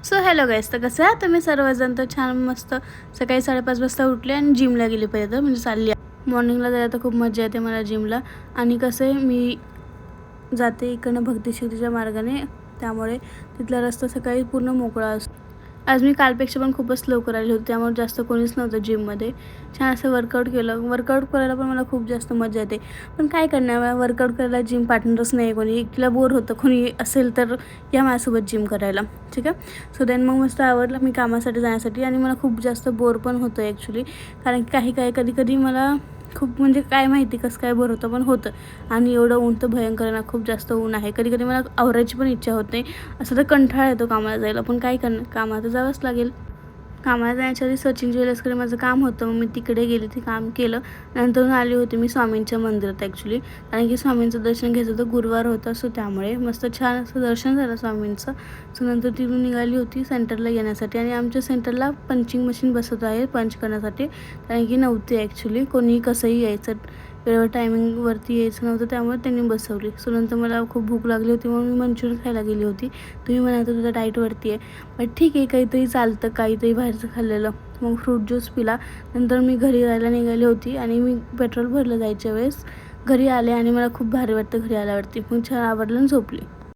So hello गाईस, तर कसं आहे तुम्ही सर्वजण तर छान मस्त सकाळी 5:30 वाजता उठले आणि जिमला गेले पाहिजे तर म्हणजे चालली मॉर्निंगला जायला तर खूप मजा येते मला जिमला. आणि कसं आहे मी जाते इकडनं भक्तिशिरीच्या मार्गाने, त्यामुळे तिथला रस्ता सकाळी पूर्ण मोकळा असतो. आज मी कालपेक्षा पण खूपच लवकर आली होती, त्यामुळे जास्त कोणीच नव्हतं जिममध्ये. छान असं वर्कआउट केलं. वर्कआउट करायला पण मला खूप जास्त मजा येते. पण काय करणार, वर्कआउट करायला जिम पार्टनरच नाही कोणी. एकटीला बोर होतं. कोणी असेल तर या माझ्यासोबत जिम करायला, ठीक आहे. सो देन मग मस्त आवडलं मी कामासाठी जाण्यासाठी. आणि मला खूप जास्त बोर पण होतं ॲक्च्युली, कारण की कधी कधी मला खूप म्हणजे काय माहिती कसं काय बोर होतं, पण होतं. आणि एवढं ऊन तर भयंकर आहे ना, खूप जास्त ऊन आहे. कधी कधी मला आवरायची पण इच्छा होत नाही. असं तर कंटाळा येतो कामाला जायला, पण काय करणार, कामाला तर जावंच लागेल. कामाला जाण्याच्या आधी सचिन ज्वेलर्सकडे माझं काम होतं, मग मी तिकडे गेले, ते काम केलं. नंतर आली होती मी स्वामींच्या मंदिरात ॲक्च्युली, कारण की स्वामींचं दर्शन घ्यायचं होतं. गुरुवार होता, सो त्यामुळे मस्त छान असं दर्शन झालं स्वामींचं. सो नंतर तिथून निघाली होती सेंटरला येण्यासाठी. आणि आमच्या सेंटरला पंचिंग मशीन बसवत आहे पंच करण्यासाठी, कारण की नव्हती ॲक्च्युली, कोणी कसंही यायचं वेळेवर टायमिंगवरती यायचं नव्हतं, त्यामुळे त्यांनी बसवली. सो नंतर मला खूप भूक लागली होती, मग मी मंचुरियन खायला गेली होती. तुम्ही म्हणाल तर तुझा डाएटवरती आहे, बट ठीक आहे, काहीतरी चालतं, काहीतरी बाहेरचं खाल्लेलं. मग फ्रूट ज्यूस पिला. नंतर मी घरी जायला निघाली होती आणि मी पेट्रोल भरलं जायच्या वेळेस घरी आले. आणि मला खूप भारी वाटतं घरी आल्यावरती. मग छान आवडलं आणि झोपली.